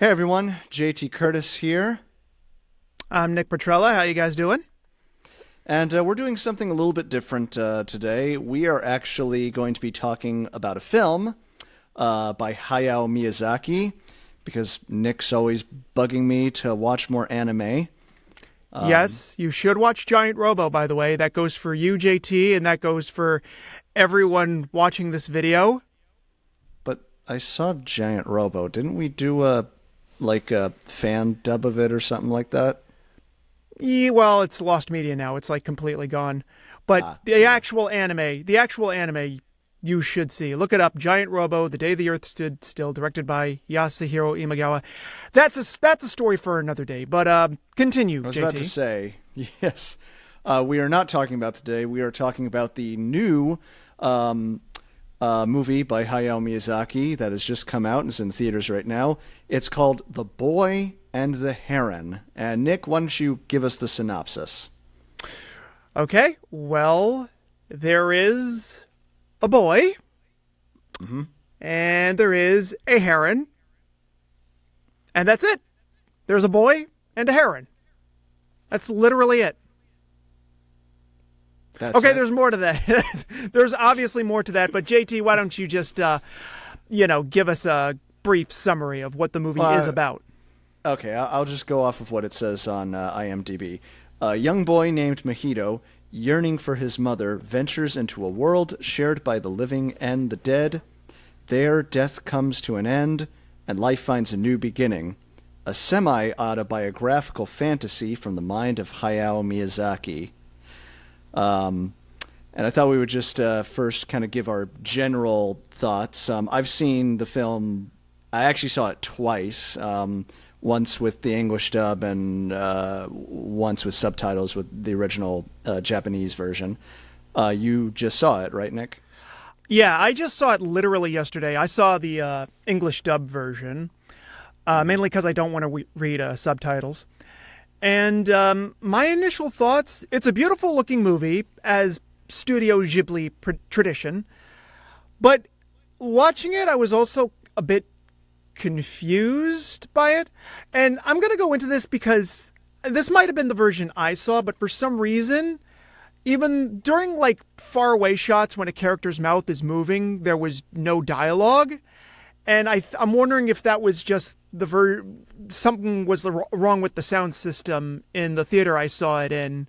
Hey everyone, JT Curtis here, I'm Nick Petrella. How you guys doing? and we're doing something a little bit different today. We are actually going to be talking about a film by Hayao Miyazaki, because Nick's always bugging me to watch more anime. Yes, you should watch Giant Robo, by the way. That goes for you, JT, and that goes for everyone watching this video. But I saw Giant Robo. Didn't we do a fan dub of it or something like that? Yeah, well, it's lost media now. It's like completely gone. But the actual anime you should see. Look it up. Giant Robo, The Day the Earth Stood Still, directed by Yasuhiro Imagawa. That's a story for another day. But continue, JT. I was about to say, yes. We are not talking about today. We are talking about the new movie by Hayao Miyazaki that has just come out and is in theaters right now. It's called The Boy and the Heron. And Nick, why don't you give us the synopsis? Okay, well, there is a boy, and there is a heron, and that's it. There's a boy and a heron. That's literally it. That's okay, it. there's more to that. There's obviously more to that, but JT, why don't you just, give us a brief summary of what the movie is about? Okay, I'll just go off of what it says on IMDb. A young boy named Mahito, yearning for his mother, ventures into a world shared by the living and the dead. There, death comes to an end, and life finds a new beginning. A semi-autobiographical fantasy from the mind of Hayao Miyazaki. And I thought we would just first kind of give our general thoughts. I've seen the film. I actually saw it twice. Once with the English dub and once with subtitles with the original Japanese version. You just saw it, right, Nick? Yeah, I just saw it literally yesterday. I saw the English dub version, mainly because I don't want to read subtitles. And my initial thoughts, it's a beautiful looking movie, as Studio Ghibli tradition. But watching it, I was also a bit confused by it. And I'm going to go into this because this might have been the version I saw, but for some reason, even during like far away shots when a character's mouth is moving, there was no dialogue. And I'm wondering if that was just something was wrong with the sound system in the theater I saw it in.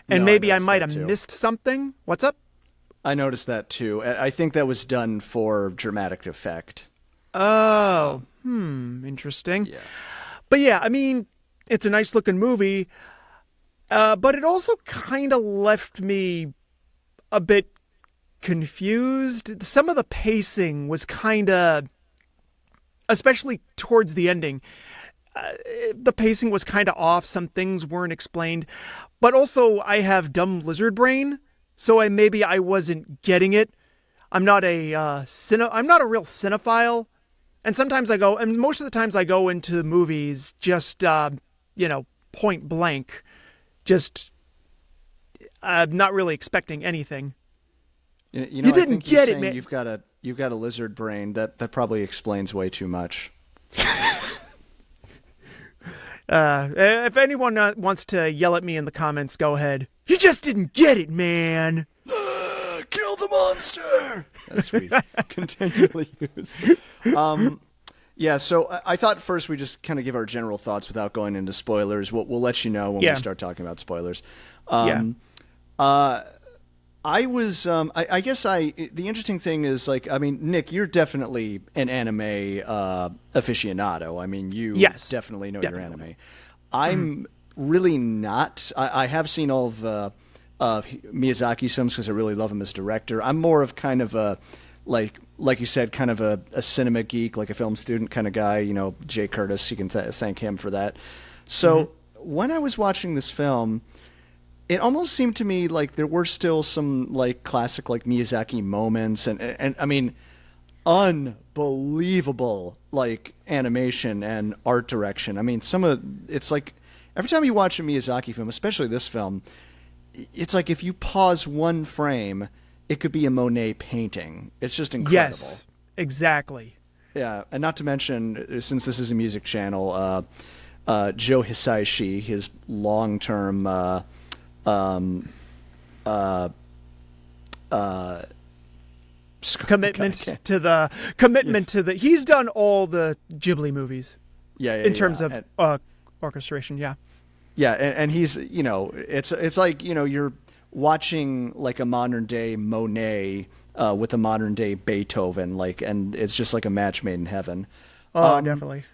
And maybe I might have missed something. What's up? I noticed that too. I think that was done for dramatic effect. Oh, interesting. Yeah. But yeah, I mean, it's a nice looking movie, but it also kind of left me a bit confused. Some of the pacing was kind of, especially towards the ending, the pacing was kind of off. Some things weren't explained, but also I have dumb lizard brain, so maybe I wasn't getting it. I'm not a real cinephile. And sometimes most of the times I go into movies just, point blank, just not really expecting anything. You didn't get it, man. You've got a lizard brain. That probably explains way too much. If anyone wants to yell at me in the comments, go ahead. You just didn't get it, man. Kill the monster! As we continually use. Yeah, so I thought first we just kind of give our general thoughts without going into spoilers. We'll let you know when we start talking about spoilers. I guess the interesting thing is, Nick, you're definitely an anime aficionado. I mean, you definitely know your anime. I'm really not. I have seen all of Miyazaki's films because I really love him as a director. I'm more of kind of a, like you said, kind of a cinema geek, like a film student kind of guy. You know, Jay Curtis, you can thank him for that. So when I was watching this film, it almost seemed to me like there were still some like classic like Miyazaki moments and I mean unbelievable like animation and art direction. I mean it's like every time you watch a Miyazaki film, especially this film, it's like if you pause one frame, it could be a Monet painting. It's just incredible. Yes, exactly. Yeah, and not to mention, since this is a music channel, Joe Hisaishi, his long-term um, uh, uh, commitment can't- to the commitment to the. He's done all the Ghibli movies yeah, in terms yeah. of orchestration. Yeah. Yeah, and he's, it's like, you're watching like a modern day Monet with a modern day Beethoven, and it's just like a match made in heaven. Oh, definitely.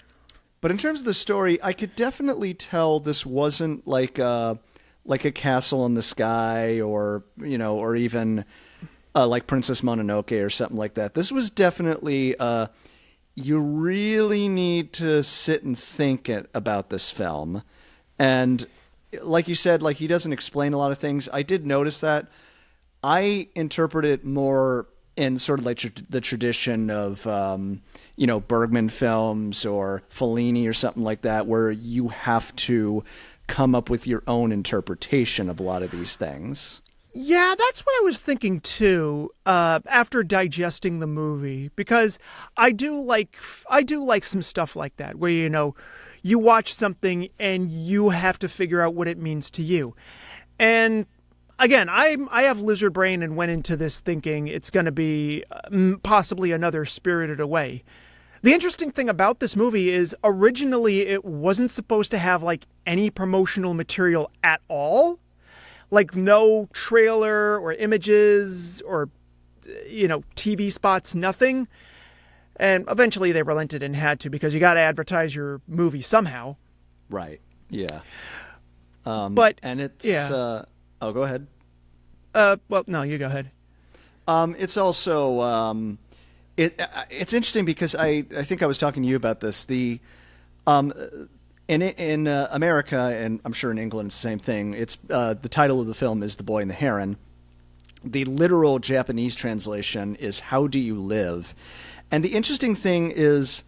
But in terms of the story, I could definitely tell this wasn't like a castle in the sky, or or even like Princess Mononoke or something like that. This was definitely you really need to sit and think about this film. And like you said, like, he doesn't explain a lot of things. I did notice that. I interpret it more in sort of like the tradition of, Bergman films or Fellini or something like that, where you have to come up with your own interpretation of a lot of these things. Yeah, that's what I was thinking too. After digesting the movie, because I do like some stuff like that, where you watch something and you have to figure out what it means to you. And again, I have lizard brain and went into this thinking it's going to be possibly another Spirited Away. The interesting thing about this movie is originally it wasn't supposed to have like any promotional material at all. Like no trailer or images or TV spots, nothing. And eventually they relented and had to, because you got to advertise your movie somehow. Right. Yeah. And it's yeah. Go ahead. Well, no, you go ahead. It's also it's interesting because I think I was talking to you about this. The in America, and I'm sure in England it's the same thing. It's the title of the film is The Boy and the Heron. The literal Japanese translation is How Do You Live? And the interesting thing is,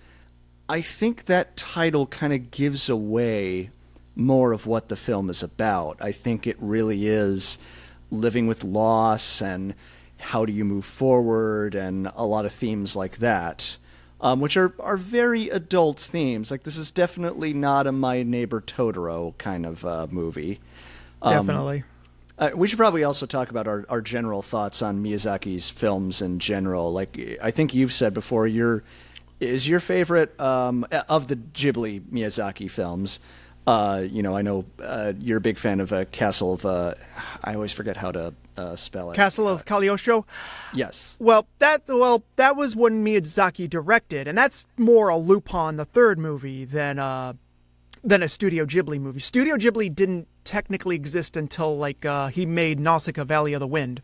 I think that title kind of gives away more of what the film is about. I think it really is living with loss and how do you move forward, and a lot of themes like that, which are very adult themes. Like, this is definitely not a My Neighbor Totoro kind of movie. Definitely. We should probably also talk about our general thoughts on Miyazaki's films in general. Like, I think you've said before, is your favorite of the Ghibli Miyazaki films. I know you're a big fan of Castle of. I always forget how to spell it. Castle of Cagliostro. Yes. Well, that was when Miyazaki directed, and that's more a Lupin the Third movie than a Studio Ghibli movie. Studio Ghibli didn't technically exist until he made Nausicaa, Valley of the Wind.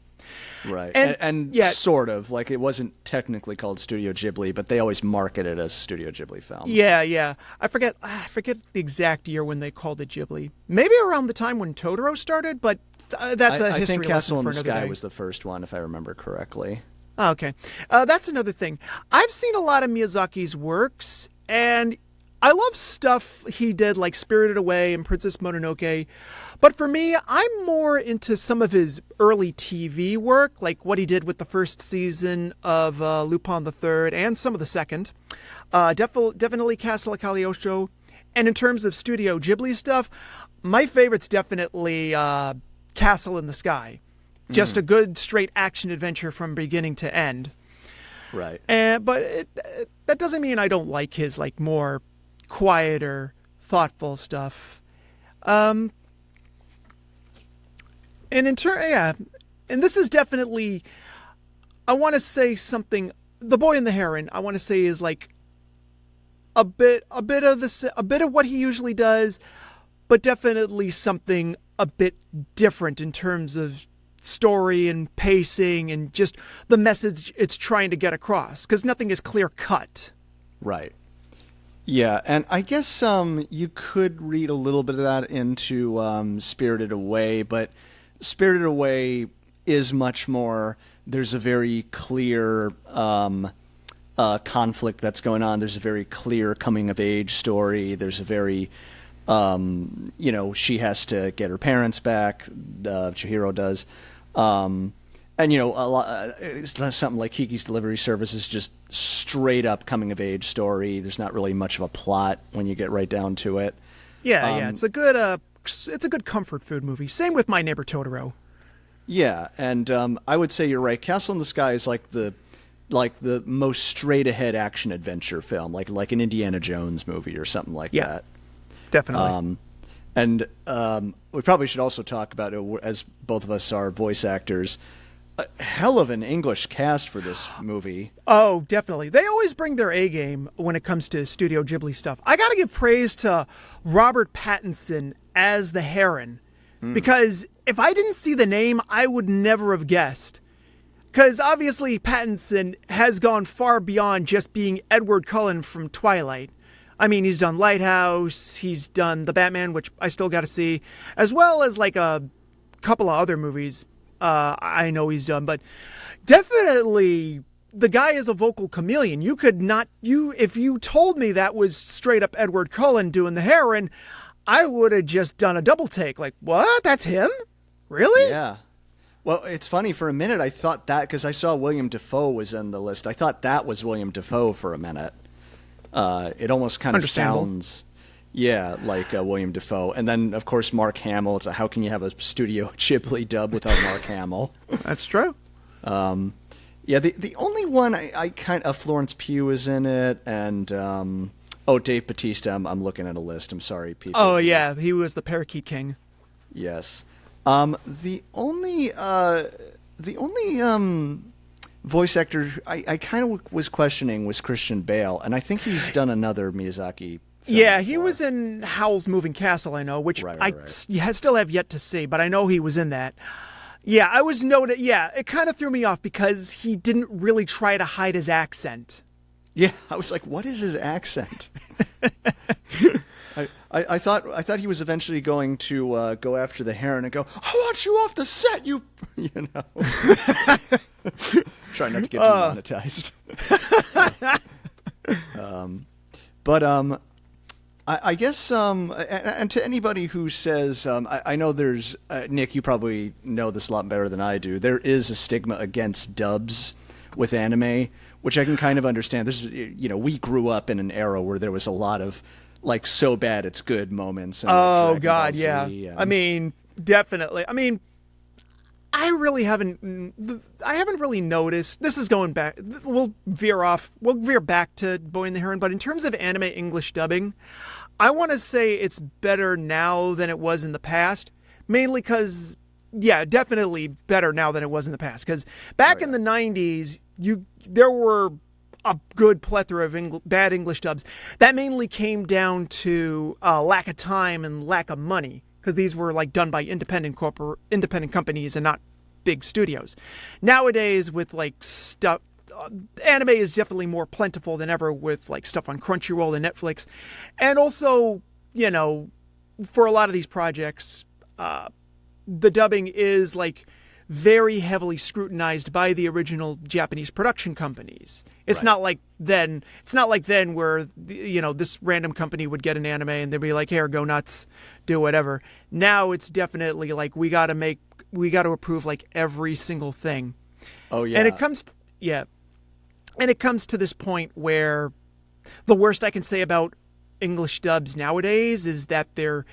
Right. And yeah, sort of. Like, it wasn't technically called Studio Ghibli, but they always market it as a Studio Ghibli film. Yeah. I forget the exact year when they called it Ghibli. Maybe around the time when Totoro started, but that's a history lesson for another day. I think Castle in the Sky was the first one, if I remember correctly. Oh, okay. That's another thing. I've seen a lot of Miyazaki's works, and I love stuff he did like Spirited Away and Princess Mononoke. But for me, I'm more into some of his early TV work, like what he did with the first season of Lupin the Third and some of the second. Definitely Castle of Cagliostro. And in terms of Studio Ghibli stuff, my favorite's definitely Castle in the Sky. Just a good straight action adventure from beginning to end. Right. But that doesn't mean I don't like his more quieter, thoughtful stuff. And and this is definitely, I want to say something. The Boy and the Heron, I want to say, is like a bit of what he usually does, but definitely something a bit different in terms of story and pacing and just the message it's trying to get across, because nothing is clear cut. Right. Yeah, and I guess you could read a little bit of that into Spirited Away, but Spirited Away is much more, there's a very clear conflict that's going on. There's a very clear coming-of-age story. There's a very, she has to get her parents back, Chihiro does. And it's not something like Kiki's Delivery Service is just straight up coming of age story. There's not really much of a plot when you get right down to it. Yeah, it's a good comfort food movie. Same with My Neighbor Totoro. Yeah, and I would say you're right. Castle in the Sky is like the most straight ahead action adventure film, like an Indiana Jones movie or something like that. Definitely. And we probably should also talk about it, as both of us are voice actors. A hell of an English cast for this movie. Oh, definitely. They always bring their A game when it comes to Studio Ghibli stuff. I got to give praise to Robert Pattinson as the Heron, because if I didn't see the name, I would never have guessed. Because obviously Pattinson has gone far beyond just being Edward Cullen from Twilight. I mean, he's done Lighthouse, he's done The Batman, which I still got to see, as well as like a couple of other movies I know he's done. But definitely, the guy is a vocal chameleon. If you told me that was straight up Edward Cullen doing the Heron, I would have just done a double take. Like, what? That's him? Really? Yeah. Well, it's funny. For a minute, I thought that, because I saw William Dafoe was in the list. I thought that was William Dafoe for a minute. It almost kind of sounds, like William Dafoe. And then, of course, Mark Hamill. It's how can you have a Studio Ghibli dub without Mark Hamill? That's true. The only one I kind of, Florence Pugh is in it, and Dave Bautista. I'm looking at a list. I'm sorry, people. Oh yeah, he was the Parakeet King. Yes. The only voice actor I kind of was questioning was Christian Bale, and I think he's done another Miyazaki film Yeah, before. he was in Howl's Moving Castle, I know, which Right. I still have yet to see, but I know he was in that. Yeah, I was noted. Yeah, it kind of threw me off because he didn't really try to hide his accent. Yeah, I was like, what is his accent? I thought he was eventually going to go after the Heron and go, I want you off the set, you know. Trying not to get demonetized. I guess, and to anybody who says, I know there's, Nick, you probably know this a lot better than I do. There is a stigma against dubs with anime, which I can kind of understand. We grew up in an era where there was a lot of, like, so bad it's good moments. And Oh, God, yeah. I mean, definitely. I mean, I haven't really noticed. This is going back. We'll veer back to Boy and the Heron. But in terms of anime English dubbing, I want to say it's better now than it was in the past. Mainly because, definitely better now than it was in the past. Because back in the 90s, there were a good plethora of bad English dubs. That mainly came down to lack of time and lack of money. Because these were like done by independent companies and not big studios. Nowadays, with like stuff, anime is definitely more plentiful than ever with like stuff on Crunchyroll and Netflix, and also for a lot of these projects, the dubbing is like very heavily scrutinized by the original Japanese production companies. It's not like then. It's not like then where this random company would get an anime and they'd be like, "Here, go nuts, do whatever." Now it's definitely like we got to approve like every single thing. Oh yeah. And it comes to this point where the worst I can say about English dubs nowadays is that they're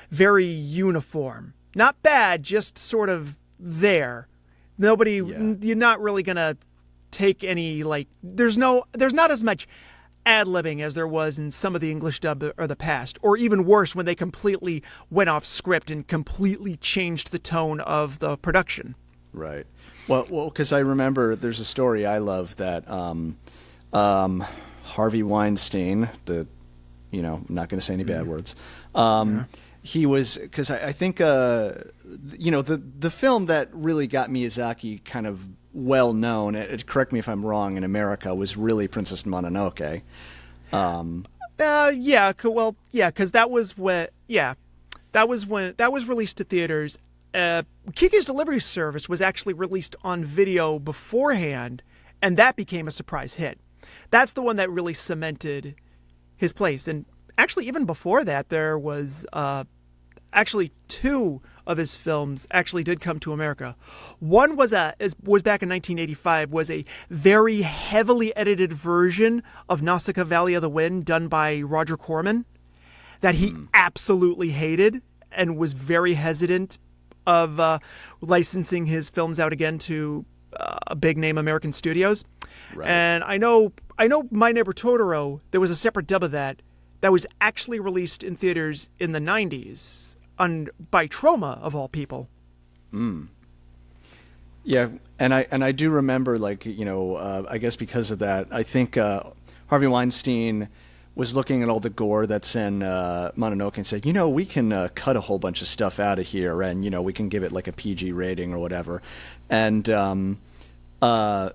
very uniform. Not bad, just sort of there. You're not really gonna take any, like, there's not as much ad-libbing as there was in some of the English dub of the past, or even worse, when they completely went off script and completely changed the tone of the production. Right. Well, because I remember there's a story I love that Harvey Weinstein, I'm not going to say any bad words. He was, because I think the film that really got Miyazaki kind of well known, correct me if I'm wrong, in America was really Princess Mononoke. Because that was released to theaters. Kiki's Delivery Service was actually released on video beforehand, and that became a surprise hit. That's the one that really cemented his place. And actually, even before that, there was actually two of his films actually did come to America. One was back in 1985, was a very heavily edited version of Nausicaa Valley of the Wind done by Roger Corman that he absolutely hated and was very hesitant of licensing his films out again to big name American studios. Right. And I know My Neighbor Totoro, there was a separate dub of that was actually released in theaters in the 90s by Troma, of all people. Yeah, and I do remember, like, you know, I guess because of that, I think Harvey Weinstein was looking at all the gore that's in Mononoke and said, you know, we can cut a whole bunch of stuff out of here, and, you know, we can give it like a PG rating or whatever. And Toshio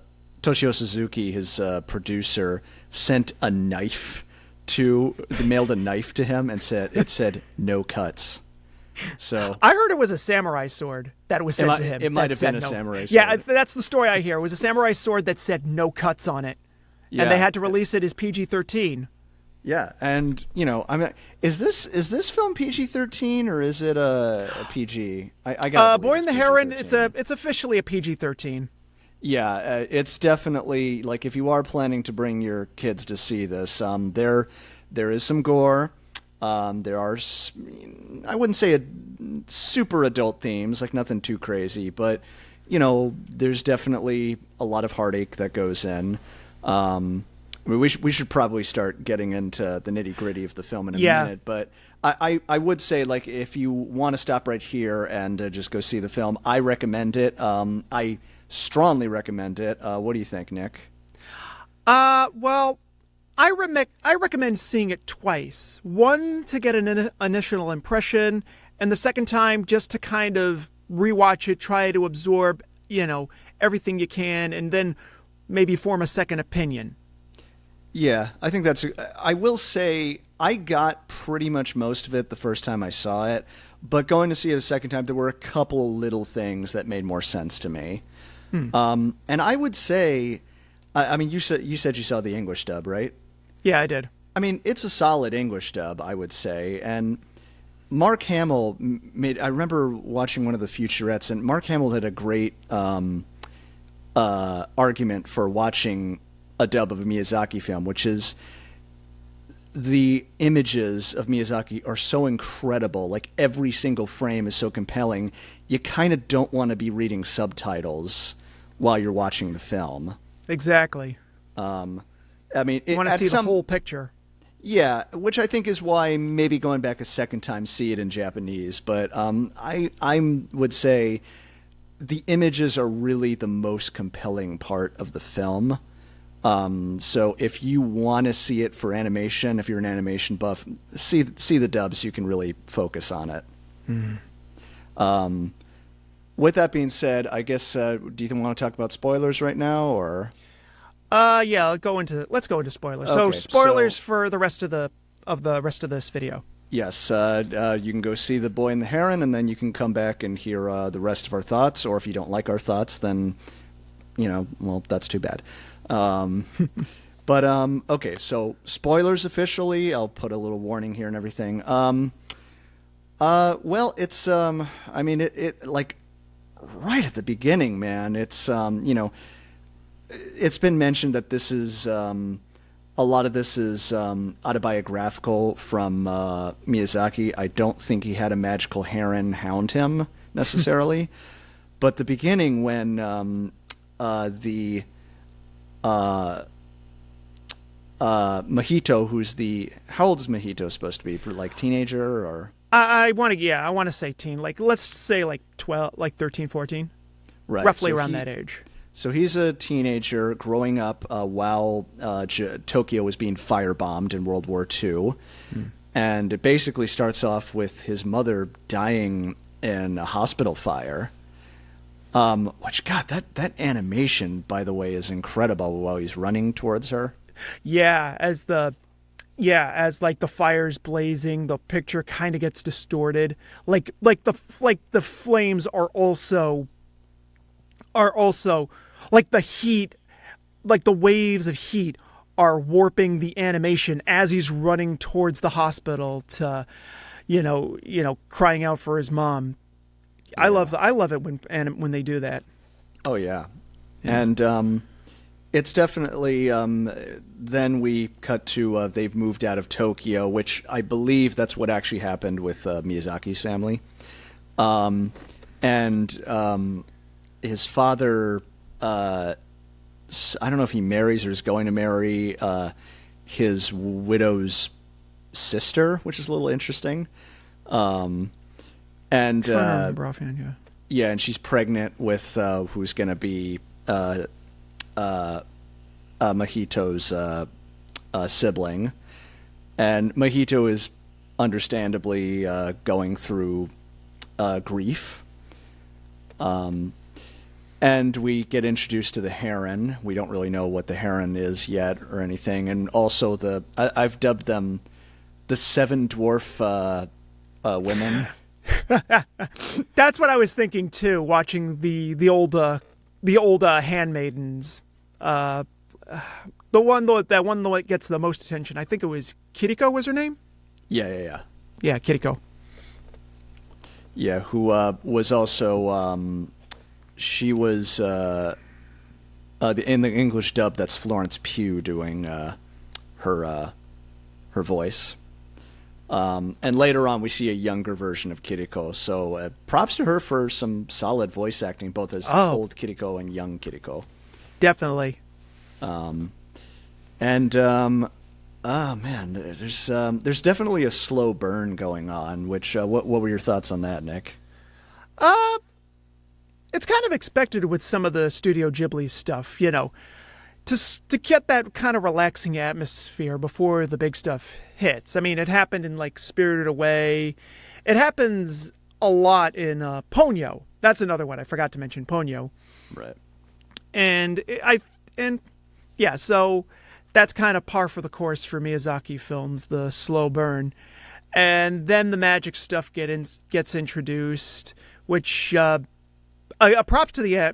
Suzuki, his producer, mailed a knife to him and said no cuts. So I heard it was a samurai sword that was sent to him. It might have been a samurai sword. Yeah, that's the story I hear. It was a samurai sword that said no cuts on it. Yeah. And they had to release it as PG-13. Yeah, and, you know, I mean, is this film PG-13 or is it a PG? I got Boy and the Heron, it's officially a PG-13. Yeah, it's definitely, like, if you are planning to bring your kids to see this, there is some gore. There are, I wouldn't say super adult themes, like nothing too crazy, but, you know, there's definitely a lot of heartache that goes in. I mean, we should probably start getting into the nitty gritty of the film in a minute, but I would say, like, if you want to stop right here and just go see the film, I recommend it. I strongly recommend it. What do you think, Nick? Well, I recommend seeing it twice. One, to get an initial impression, and the second time just to kind of rewatch it, try to absorb, you know, everything you can, and then maybe form a second opinion. Yeah, I think I will say I got pretty much most of it the first time I saw it, but going to see it a second time, there were a couple little things that made more sense to me. And I would say, I mean, you said you saw the English dub, right? Yeah, I did. I mean, it's a solid English dub, I would say. And Mark Hamill I remember watching one of the featurettes, and Mark Hamill had a great argument for watching a dub of a Miyazaki film, which is the images of Miyazaki are so incredible. Like, every single frame is so compelling. You kind of don't want to be reading subtitles while you're watching the film. Exactly. I mean, you want to see the whole picture. Yeah, which I think is why maybe going back a second time see it in Japanese. But I would say the images are really the most compelling part of the film. So if you want to see it for animation, if you're an animation buff, see the dubs. So you can really focus on it. With that being said, I guess do you want to talk about spoilers right now, or? Yeah, let's go into spoilers. Okay, so spoilers for the rest of this video. Yes, you can go see The Boy and the Heron, and then you can come back and hear the rest of our thoughts. Or if you don't like our thoughts, then, you know, well, that's too bad. But okay, so spoilers officially. I'll put a little warning here and everything. Well, it's I mean, it like right at the beginning, man. It's you know, it's been mentioned that this is a lot of this is autobiographical from Miyazaki. I don't think he had a magical heron hound him necessarily, but the beginning when Mahito, who's how old is Mahito supposed to be? Like teenager or? I want to say teen. Like, let's say like 12, like 13, 14. Right. Roughly around that age. So he's a teenager growing up while Tokyo was being firebombed in World War II. And it basically starts off with his mother dying in a hospital fire. Which, God, that animation, by the way, is incredible while he's running towards her. Yeah, as like the fire's blazing, the picture kind of gets distorted. Like the flames are also like the heat, like the waves of heat are warping the animation as he's running towards the hospital to, crying out for his mom. Yeah. I love it when they do that. Oh yeah. And it's definitely then we cut to they've moved out of Tokyo, which I believe that's what actually happened with Miyazaki's family. And his father, I don't know if he marries or is going to marry his widow's sister, which is a little interesting. And I don't remember offhand, yeah. Yeah, and she's pregnant with who's going to be Mahito's sibling, and Mahito is understandably going through grief. And we get introduced to the heron. We don't really know what the heron is yet or anything. And also I've dubbed them the seven dwarf women. That's what I was thinking too. Watching the old handmaidens. The one that gets the most attention. I think it was Kiriko was her name. Yeah, Kiriko. Yeah, who was also she was in the English dub. That's Florence Pugh doing her voice. And later on, we see a younger version of Kiriko. So props to her for some solid voice acting, both as old Kiriko and young Kiriko. Definitely. Oh man, there's definitely a slow burn going on. Which what were your thoughts on that, Nick? It's kind of expected with some of the Studio Ghibli stuff, to get that kind of relaxing atmosphere before the big stuff hits. I mean, it happened in like Spirited Away. It happens a lot in Ponyo. That's another one I forgot to mention, Ponyo. Right. So that's kind of par for the course for Miyazaki films, the slow burn. And then the magic stuff gets introduced, which props to the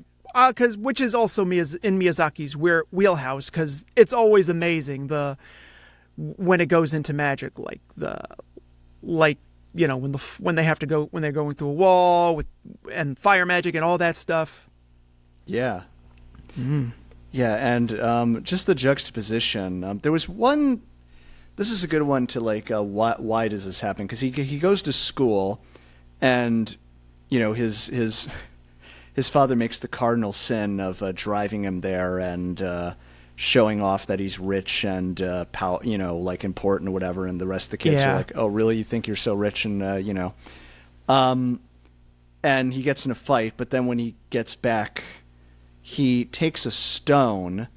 which is also in Miyazaki's wheelhouse, because it's always amazing when it goes into magic, when they have to go when they're going through a wall and fire magic and all that stuff. Yeah. Yeah, and just the juxtaposition. There was one. This is a good one to why does this happen? Because he goes to school, and his father makes the cardinal sin of driving him there and showing off that he's rich and important or whatever. And the rest of the kids are like, "Oh, really? You think you're so rich?" And and he gets in a fight. But then when he gets back, he takes a stone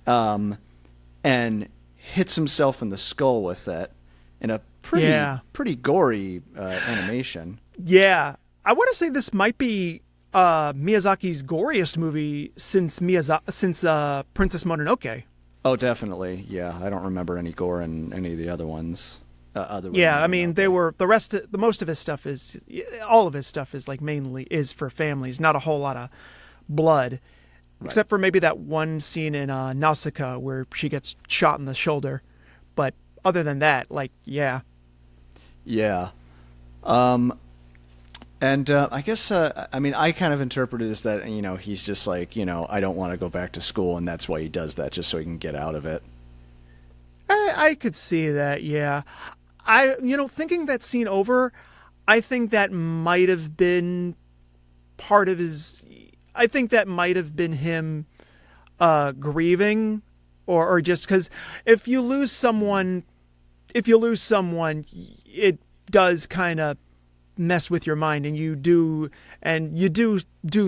and hits himself in the skull with it in a pretty gory animation. Yeah, I want to say this might be Miyazaki's goriest movie since Princess Mononoke. Oh, definitely. Yeah, I don't remember any gore in any of the other ones. I mean, most of his stuff is, all of his stuff is mainly is for families, not a whole lot of blood, right. Except for maybe that one scene in Nausicaa where she gets shot in the shoulder. But other than that, yeah. Yeah. And I guess, I kind of interpret it as that, he's just I don't want to go back to school, and that's why he does that, just so he can get out of it. I could see that, yeah. Thinking that scene over, I think that might have been part of his... I think that might have been him grieving, or just because if you lose someone, it does kind of mess with your mind, and you do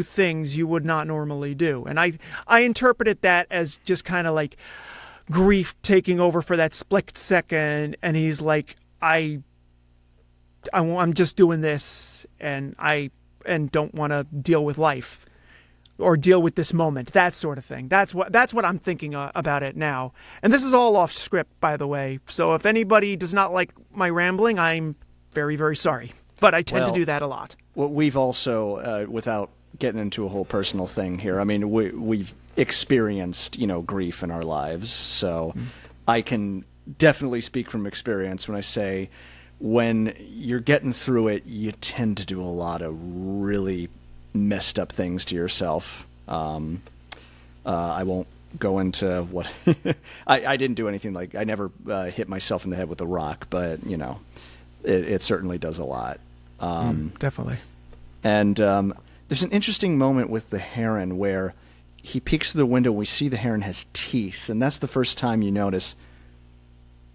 things you would not normally do. And I interpreted that as just kind of grief taking over for that split second, and he's like, I'm just doing this, and don't want to deal with life or deal with this moment, that sort of thing. That's what I'm thinking about it now. And this is all off script, by the way. So if anybody does not like my rambling, I'm very, very sorry. But I tend to do that a lot. Well, we've also, without getting into a whole personal thing here, I mean, we've experienced, grief in our lives. So I can definitely speak from experience when I say when you're getting through it, you tend to do a lot of really messed up things to yourself. I won't go into what I didn't do anything like I never hit myself in the head with a rock, but it certainly does a lot. Definitely. And there's an interesting moment with the heron where he peeks through the window. We see the heron has teeth, and that's the first time you notice,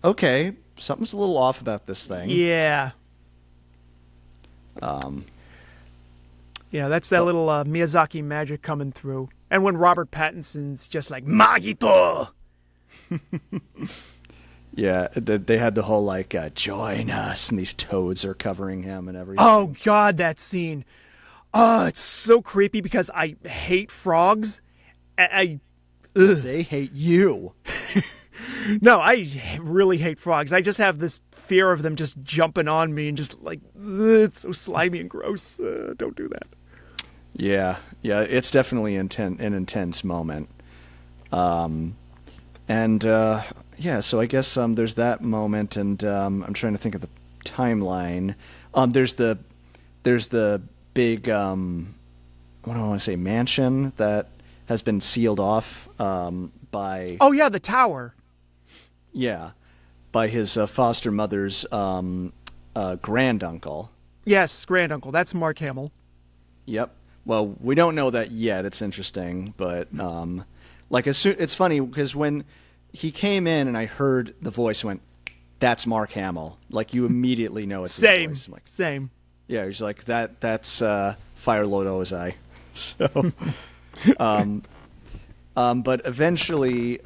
okay, something's a little off about this thing. Yeah. Yeah, that's that little Miyazaki magic coming through. And when Robert Pattinson's just like, Magito! Yeah, they had the whole, like, join us, and these toads are covering him and everything. Oh, God, that scene. Oh, it's so creepy because I hate frogs. They hate you. No, I really hate frogs. I just have this fear of them just jumping on me and just like, it's so slimy and gross. Don't do that. Yeah, it's definitely an intense moment. So I guess there's that moment, and I'm trying to think of the timeline. There's the big, what do I want to say, mansion that has been sealed off by... Oh, yeah, the tower. Yeah, by his foster mother's granduncle. Yes, granduncle. That's Mark Hamill. Yep. Well, we don't know that yet. It's interesting, but it's funny because when he came in and I heard the voice, I went, "That's Mark Hamill." Like you immediately know it's his voice. I'm like, same. Yeah, he's like that's Fire Lord Ozai. So, but eventually,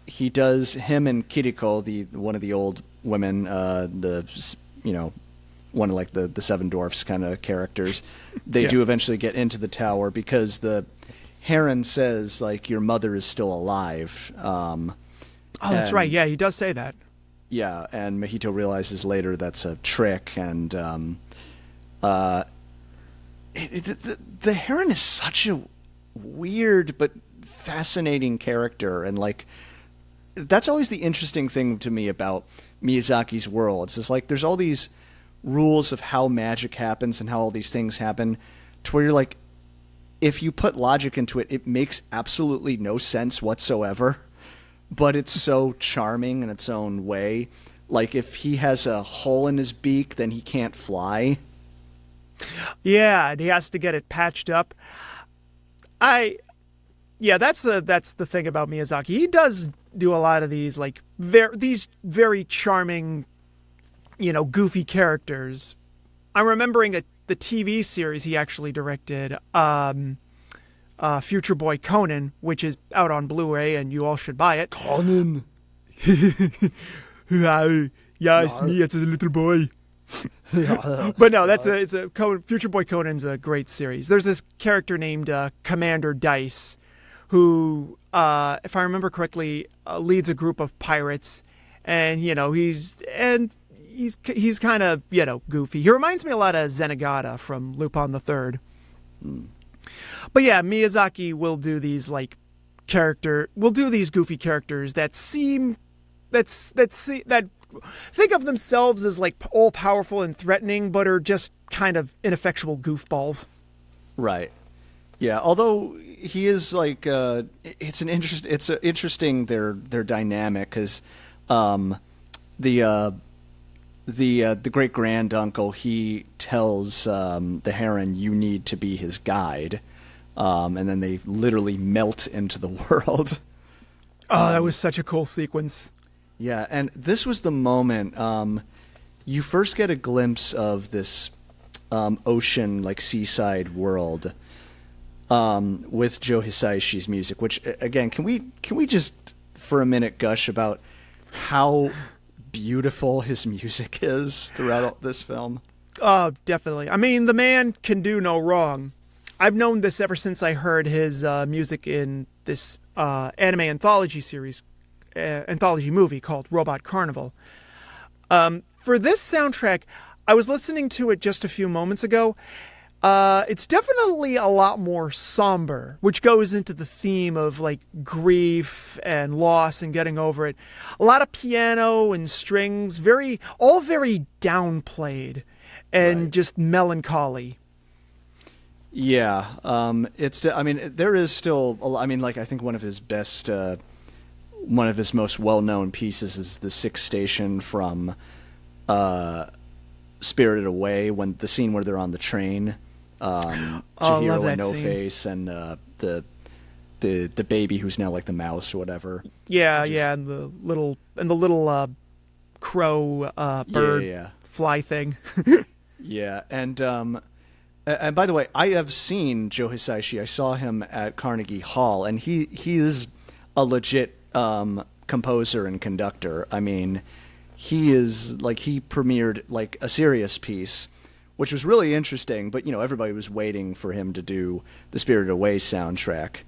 he does him and Kiriko, one of the old women, one of like the Seven Dwarfs kind of characters. They do eventually get into the tower because the heron says like your mother is still alive. That's right. Yeah, he does say that. Yeah, and Mahito realizes later that's a trick, and the heron is such a weird but fascinating character, and like that's always the interesting thing to me about Miyazaki's world. It's just like there's all these rules of how magic happens and how all these things happen, to where you're like, if you put logic into it, it makes absolutely no sense whatsoever. But it's so charming in its own way. Like if he has a hole in his beak, then he can't fly. Yeah, and he has to get it patched up. That's the thing about Miyazaki. He does do a lot of these like these very charming, goofy characters. I'm remembering the TV series he actually directed, Future Boy Conan, which is out on Blu-ray, and you all should buy it. Conan. Yeah, it's me. It's a little boy. But no, Future Boy Conan's a great series. There's this character named Commander Dice, who, if I remember correctly, leads a group of pirates, and he's kind of goofy. He reminds me a lot of Zenigata from Lupin the Third. But yeah, Miyazaki will do these goofy characters that think of themselves as like all powerful and threatening, but are just kind of ineffectual goofballs. Right. Yeah. Although he is like, it's interesting their dynamic because, the great granduncle, he tells the heron, "You need to be his guide," and then they literally melt into the world. Oh, that was such a cool sequence. Yeah, and this was the moment you first get a glimpse of this ocean, like seaside world with Joe Hisaishi's music. Which again, can we just for a minute gush about how beautiful his music is throughout this film? Oh, definitely. I mean, the man can do no wrong. I've known this ever since I heard his music in this anime anthology movie called Robot Carnival. For this soundtrack, I was listening to it just a few moments ago. It's definitely a lot more somber, which goes into the theme of like grief and loss and getting over it. A lot of piano and strings, all very downplayed and just melancholy. Yeah, I mean, there is still. I mean, like I think one of his most well-known pieces is the Sixth Station from Spirited Away, when the scene where they're on the train. Chihiro and No Face and the baby who's now like the mouse or whatever. Yeah, and the little crow bird fly thing. Yeah, and by the way, I have seen Joe Hisaishi. I saw him at Carnegie Hall, and he is a legit composer and conductor. I mean, he premiered like a serious piece, which was really interesting, but everybody was waiting for him to do the Spirited Away soundtrack,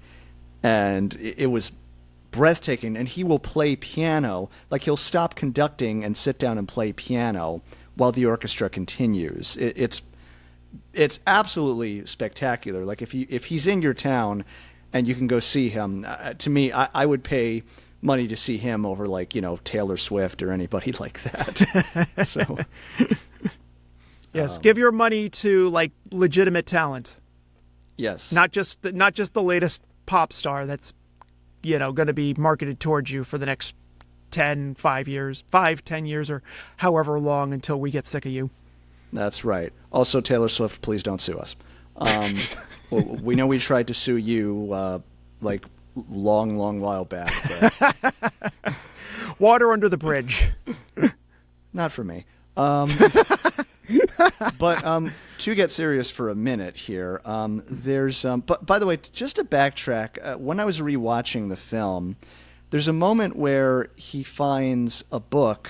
and it was breathtaking. And he will play piano, like he'll stop conducting and sit down and play piano while the orchestra continues. It's absolutely spectacular. Like if he's in your town and you can go see him, to me, I would pay money to see him over like Taylor Swift or anybody like that. So. Yes, give your money to like legitimate talent. Yes, not just the latest pop star that's going to be marketed towards you for the next 10 years, or however long until we get sick of you. That's right. Also, Taylor Swift, please don't sue us. We know we tried to sue you like long while back. But... Water under the bridge. Not for me. But to get serious for a minute here, there's but by the way, just to backtrack, when I was rewatching the film, there's a moment where he finds a book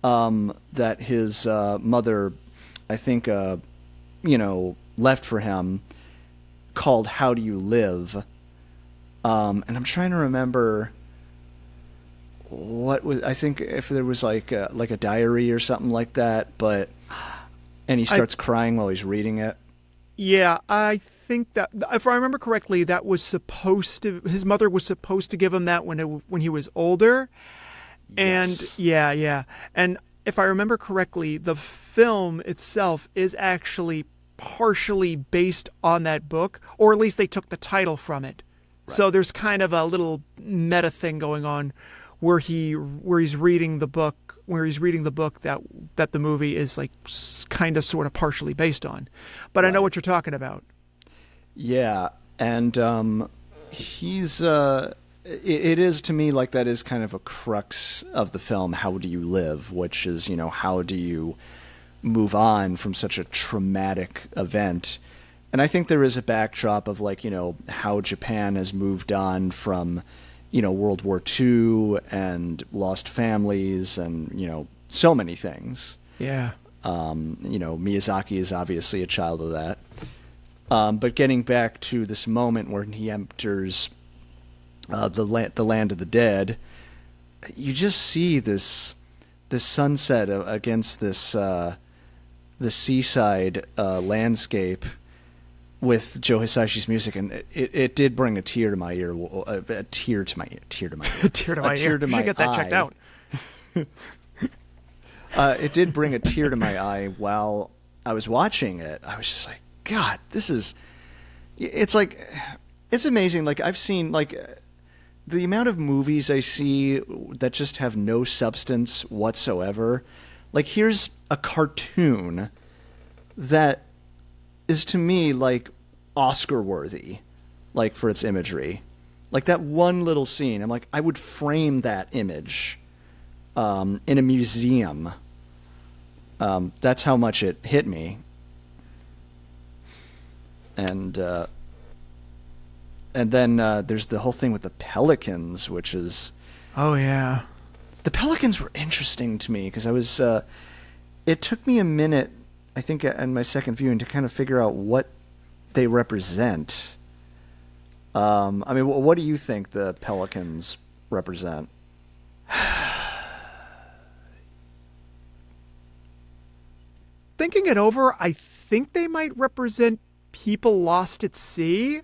that his mother, I think, left for him, called "How Do You Live," and I'm trying to remember what was. I think if there was like a diary or something like that, but. And he starts crying while he's reading it. Yeah, I think that, if I remember correctly, his mother was supposed to give him that when he was older. Yes. And and if I remember correctly, the film itself is actually partially based on that book, or at least they took the title from it. Right. So there's kind of a little meta thing going on where he's reading the book. That the movie is like kind of sort of partially based on. But right. I know what you're talking about. Yeah, and he's it is to me like that is kind of a crux of the film, How Do You Live, which is, how do you move on from such a traumatic event? And I think there is a backdrop of like, how Japan has moved on from World War II and lost families and, so many things. Yeah. Miyazaki is obviously a child of that. But getting back to this moment where he enters the land of the dead, you just see this sunset against the seaside landscape with Joe Hisaishi's music, and it did bring a tear to my ear, a tear to my ear. You should get that checked out. It did bring a tear to my eye while I was watching it. I was just like, God, it's amazing. Like I've seen like the amount of movies I see that just have no substance whatsoever. Like here's a cartoon that is to me like Oscar worthy, like for its imagery. Like that one little scene, I'm like, I would frame that image in a museum. That's how much it hit me. And then there's the whole thing with the pelicans, which is... Oh, yeah. The pelicans were interesting to me because I was... it took me a minute, I think, in my second viewing to kind of figure out what they represent. I mean, what do you think the pelicans represent? Thinking it over, I think they might represent people lost at sea,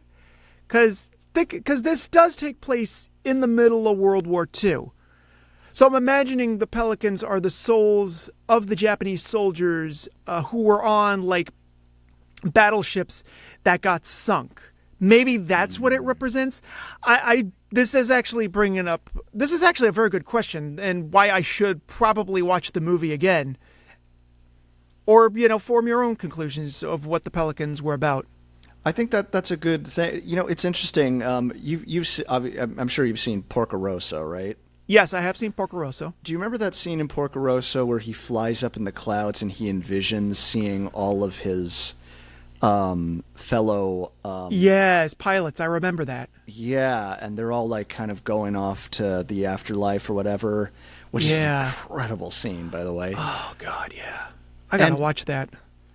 because this does take place in the middle of World War II. So I'm imagining the pelicans are the souls of the Japanese soldiers who were on like battleships that got sunk. Maybe that's what it represents. This is actually a very good question, and why I should probably watch the movie again, or form your own conclusions of what the pelicans were about. I think that's a good thing. It's interesting. I'm sure you've seen Porco Rosso, right? Yes, I have seen Porco Rosso. Do you remember that scene in Porco Rosso where he flies up in the clouds and he envisions seeing all of his fellow... yes, pilots. I remember that. Yeah, and they're all like kind of going off to the afterlife or whatever, which is an incredible scene, by the way. Oh, God, yeah. I got to watch that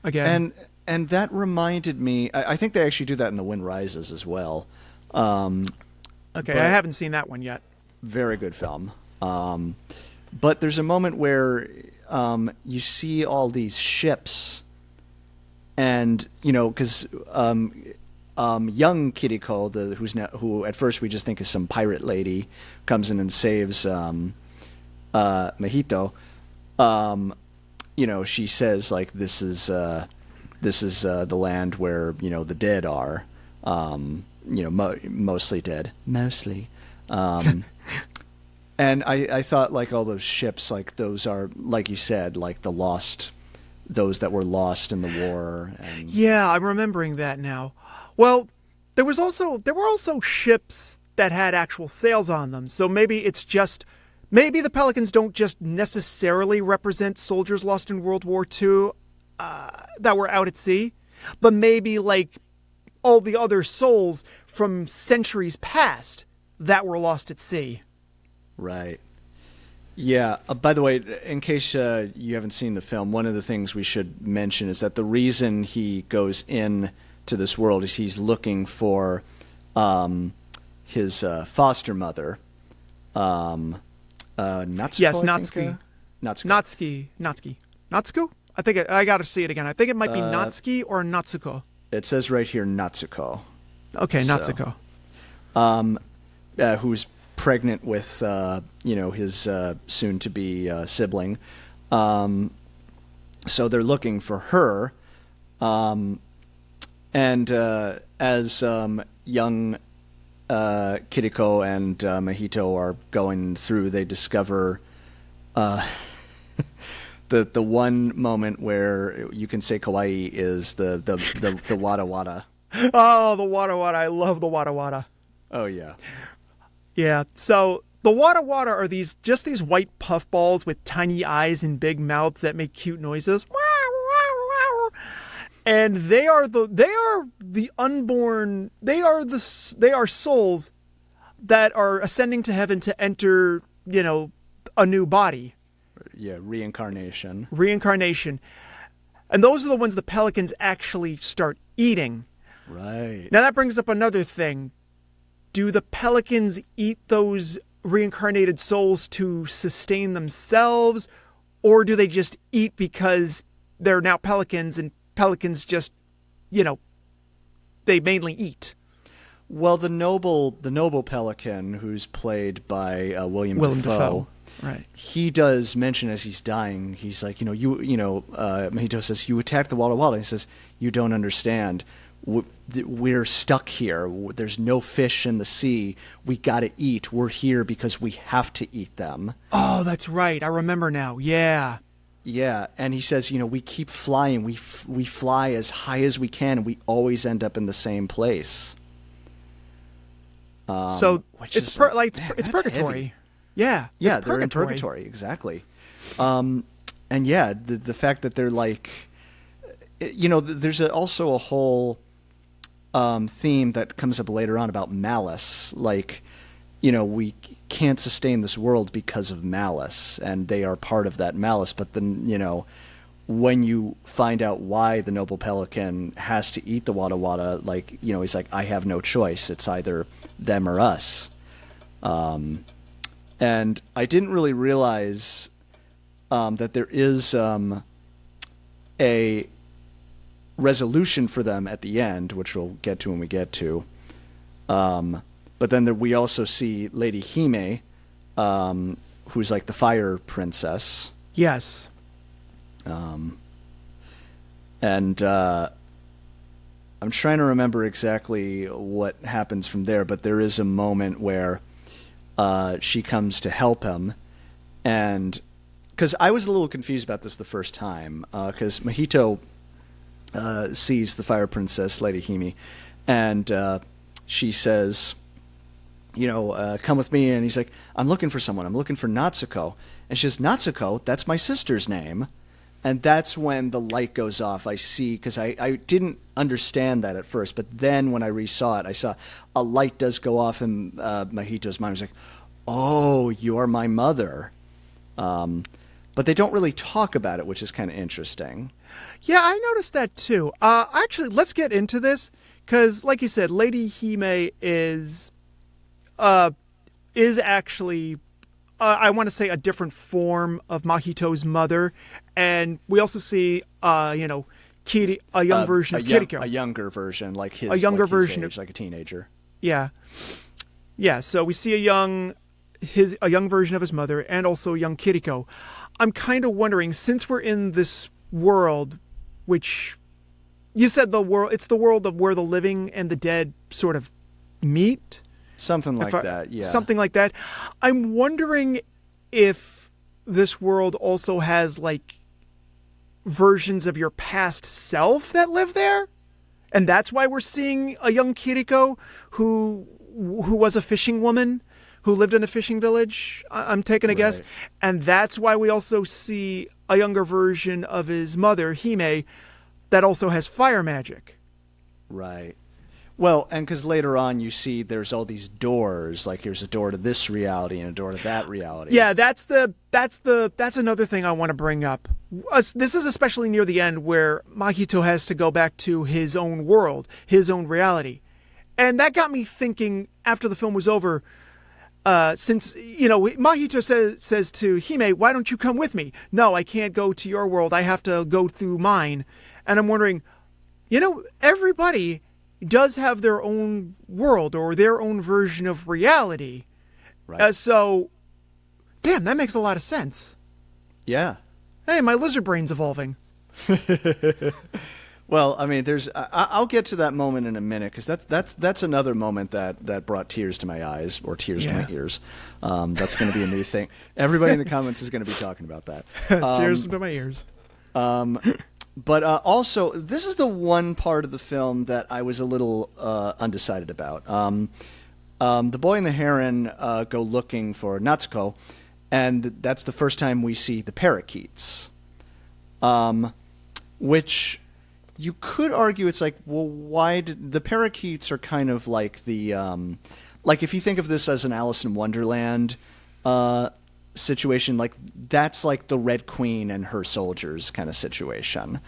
again. And that reminded me... I think they actually do that in The Wind Rises as well. Okay, I haven't seen that one yet. Very good film. But there's a moment where you see all these ships, and because young Kiriko, who at first we just think is some pirate lady, comes in and saves Mahito. She says like this is the land where the dead are. Mostly dead. Mostly. And I thought like all those ships, like those are, like you said, like those that were lost in the war. And... Yeah, I'm remembering that now. Well, there were also ships that had actual sails on them. So maybe the pelicans don't just necessarily represent soldiers lost in World War II that were out at sea, but maybe like all the other souls from centuries past that were lost at sea. Right. Yeah. By the way, in case you haven't seen the film, one of the things we should mention is that the reason he goes in to this world is he's looking for his foster mother, Natsuko. Yes, Natsuki. Natsuko? I think I got to see it again. I think it might be Natsuki or Natsuko. It says right here Natsuko. Okay, Natsuko. Who's pregnant with his soon-to-be sibling. So they're looking for her. And as young Kiriko and Mahito are going through, they discover the one moment where you can say kawaii is the wada wada. Oh, the wada wada. I love the wada wada. Oh, yeah. Yeah, so the wada wada are these white puffballs with tiny eyes and big mouths that make cute noises. And they are the unborn, they are souls that are ascending to heaven to enter, a new body. Yeah, reincarnation. And those are the ones the pelicans actually start eating. Right. Now that brings up another thing. Do the pelicans eat those reincarnated souls to sustain themselves, or do they just eat because they're now pelicans and pelicans just, they mainly eat? Well, the noble pelican, who's played by William Dafoe, right? He does mention as he's dying, he's like, Mahito says, you attacked the Walla Walla. He says, you don't understand. We're stuck here. There's no fish in the sea. We got to eat. We're here because we have to eat them. Oh, that's right. I remember now. Yeah. Yeah, and he says, we keep flying. We fly as high as we can, and we always end up in the same place. So it's purgatory. Heavy. Yeah. Yeah, they're in purgatory. Exactly. And yeah, the fact that they're like, there's also a whole theme that comes up later on about malice. Like, we can't sustain this world because of malice, and they are part of that malice. But then, when you find out why the noble pelican has to eat the wada wada, like, he's like, I have no choice. It's either them or us. And I didn't really realize that there is a resolution for them at the end, which we'll get to when we get to. But then we also see Lady Hime, who's like the fire princess. Yes. And I'm trying to remember exactly what happens from there, but there is a moment where she comes to help him. And because I was a little confused about this the first time, because Mahito sees the fire princess, Lady Hime, and she says, come with me. And he's like, I'm looking for someone. I'm looking for Natsuko. And she says, Natsuko, that's my sister's name. And that's when the light goes off. I see, because I didn't understand that at first, but then when I resaw it, I saw a light does go off in Mahito's mind. I was like, oh, you are my mother. But they don't really talk about it, which is kind of interesting. Yeah, I noticed that too. Actually, let's get into this, because like you said, Lady Hime is actually, I want to say, a different form of Mahito's mother. And we also see, a young version of Kiriko. A younger version, like his version age, like a teenager. Yeah. Yeah, so we see a young version of his mother and also a young Kiriko. I'm kind of wondering, since we're in this world, which you said it's the world of where the living and the dead sort of meet. Something like that, yeah. Something like that. I'm wondering if this world also has, like, versions of your past self that live there. And that's why we're seeing a young Kiriko who was a fishing woman, who lived in a fishing village, I'm taking a guess. And that's why we also see a younger version of his mother, Hime, that also has fire magic. Right. Well, and because later on you see there's all these doors, like here's a door to this reality and a door to that reality. Yeah, that's another thing I want to bring up. This is especially near the end where Mahito has to go back to his own world, his own reality. And that got me thinking after the film was over, since, Mahito says to Hime, why don't you come with me? No, I can't go to your world. I have to go through mine. And I'm wondering, everybody does have their own world or their own version of reality. Right. So, damn, that makes a lot of sense. Yeah. Hey, my lizard brain's evolving. Well, I mean, I'll get to that moment in a minute, because that's another moment that brought tears to my eyes, or tears to my ears. That's going to be a new thing. Everybody in the comments is going to be talking about that. Tears to my ears. But also, this is the one part of the film that I was a little undecided about. The Boy and the Heron go looking for Natsuko, and that's the first time we see the parakeets. Which you could argue it's like, well, why did the parakeets are kind of like the like if you think of this as an Alice in Wonderland situation, like that's like the Red Queen and her soldiers kind of situation,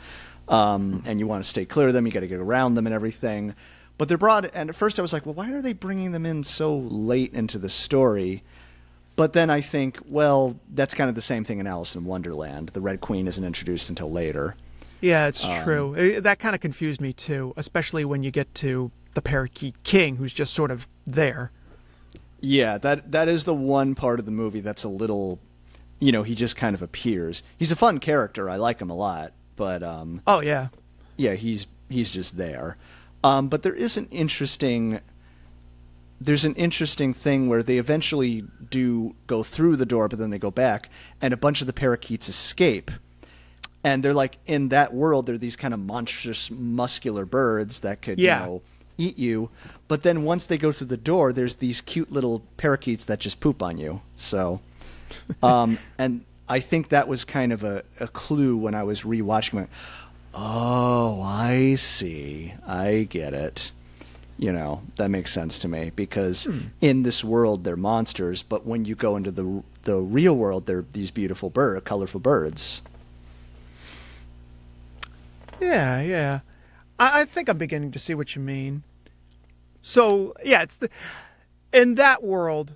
and you want to stay clear of them, you got to get around them and everything, but they're brought, and at first I was like, well, why are they bringing them in so late into the story? But then I think, well, that's kind of the same thing in Alice in Wonderland. The Red Queen isn't introduced until later. Yeah, it's true. That kind of confused me too, especially when you get to the Parakeet King, who's just sort of there. Yeah, that is the one part of the movie that's a little, he just kind of appears. He's a fun character. I like him a lot, but oh yeah, yeah, he's just there. But there's an interesting thing where they eventually do go through the door, but then they go back, and a bunch of the parakeets escape. And they're like, in that world, they're these kind of monstrous, muscular birds that could, eat you. But then once they go through the door, there's these cute little parakeets that just poop on you. So, and I think that was kind of a clue when I was rewatching it. Oh, I see. I get it. That makes sense to me, because in this world, they're monsters. But when you go into the real world, they're these beautiful colorful birds. Yeah. I think I'm beginning to see what you mean. So, yeah, in that world,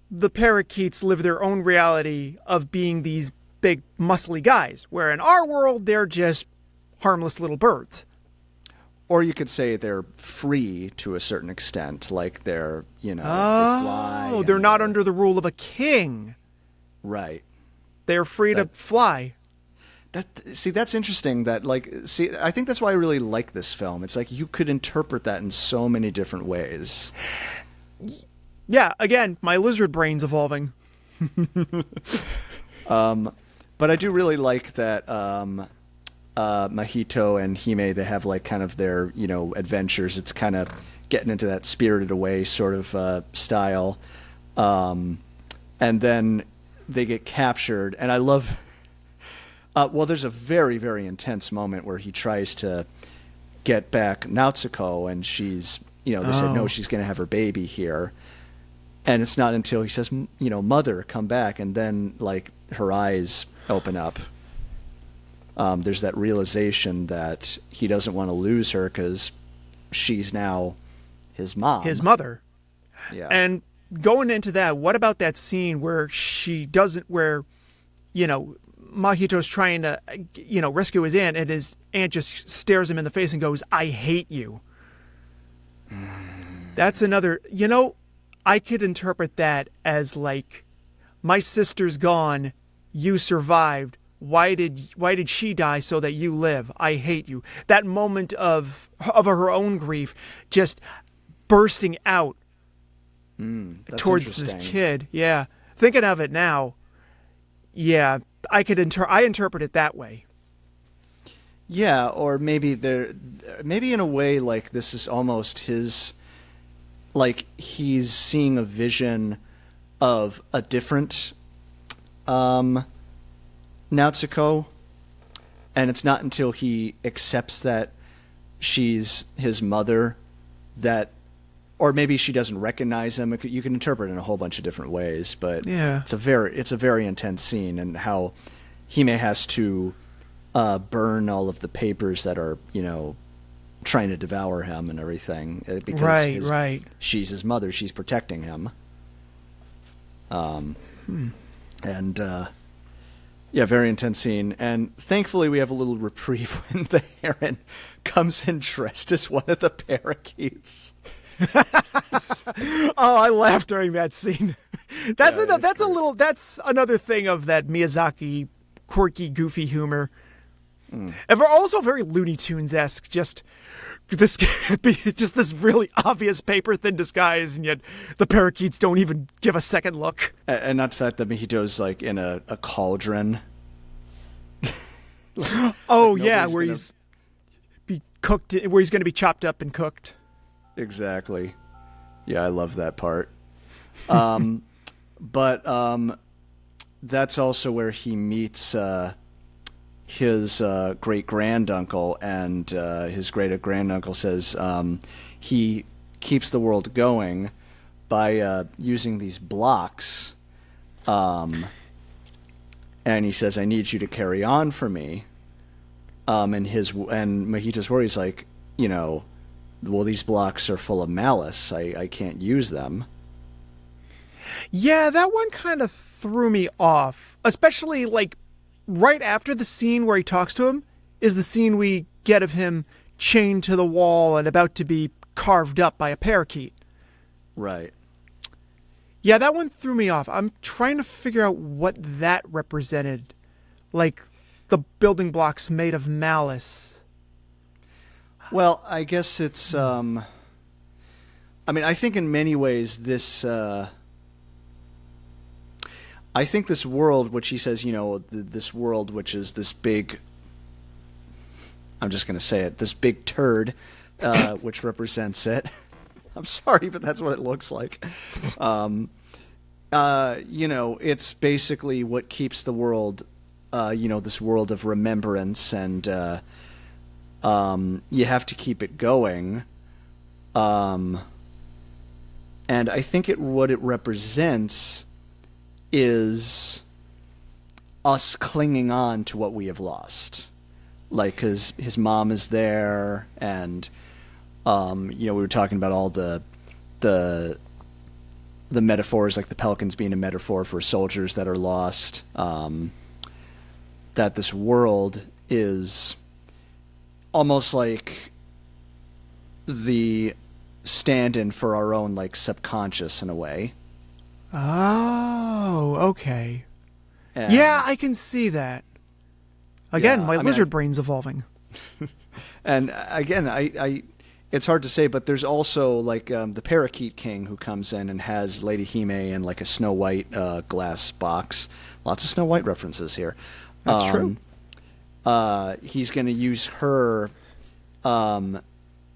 the parakeets live their own reality of being these big, muscly guys, where in our world, they're just harmless little birds. or you could say they're free to a certain extent, like they're, they Oh, fly. they're and not under the rule of a king. Right. They're free to fly. That's interesting. I think that's why I really like this film. It's like you could interpret that in so many different ways. Yeah, again, my lizard brain's evolving. But I do really like that Mahito and Hime, they have like kind of their, adventures. It's kind of getting into that Spirited Away sort of style. And then they get captured. And I love... there's a very, very intense moment where he tries to get back Nausicaa, and she's, they said, no, she's going to have her baby here. And it's not until he says, mother, come back, and then, like, her eyes open up. There's that realization that he doesn't want to lose her because she's now his mom. His mother. Yeah. And going into that, what about that scene where Mahito's trying to, rescue his aunt, and his aunt just stares him in the face and goes, I hate you. That's another, I could interpret that as like, my sister's gone, you survived. Why did she die so that you live? I hate you. That moment of her own grief just bursting out towards this kid. Yeah. Thinking of it now, yeah, I interpret it that way. Yeah, or maybe in a way, like, this is almost his, like, he's seeing a vision of a different Nausicaa, and it's not until he accepts that she's his mother that, or maybe she doesn't recognize him. You can interpret it in a whole bunch of different ways, but yeah, it's a very intense scene, and how Hime has to burn all of the papers that are, trying to devour him and everything, because she's his mother, she's protecting him. Very intense scene, and thankfully we have a little reprieve when the heron comes in dressed as one of the parakeets. I laughed during that scene. That's another thing of that Miyazaki quirky, goofy humor. And also very Looney Tunes-esque, just this really obvious paper-thin disguise, and yet the parakeets don't even give a second look. And not the fact that Mahito's like in a cauldron. Where he's be cooked, where he's going to be chopped up and cooked. Exactly. Yeah, I love that part. But that's also where he meets his great-granduncle, and his great-granduncle says he keeps the world going by using these blocks, and he says, I need you to carry on for me. And Mahito's worried, he's like, well, these blocks are full of malice. I can't use them. Yeah, that one kind of threw me off, especially like right after the scene where he talks to him is the scene we get of him chained to the wall and about to be carved up by a parakeet. Right. Yeah, that one threw me off. I'm trying to figure out what that represented. Like the building blocks made of malice. Well, I guess it's, I think in many ways this, I think this world, which he says, this world, which is this big, I'm just going to say it, this big turd, which represents it. I'm sorry, but that's what it looks like. It's basically what keeps the world, this world of remembrance, and you have to keep it going. And I think what it represents is us clinging on to what we have lost. Like, because his mom is there, and, we were talking about all the metaphors, like the pelicans being a metaphor for soldiers that are lost, that this world is almost like the stand-in for our own like subconscious in a way. Oh, okay. And, Yeah, I can see that. Again, Yeah, my I mean, lizard brain's evolving. And again, I it's hard to say, but there's also like the Parakeet King who comes in and has Lady Hime in like a Snow White glass box. Lots of Snow White references here. That's true. He's going to use her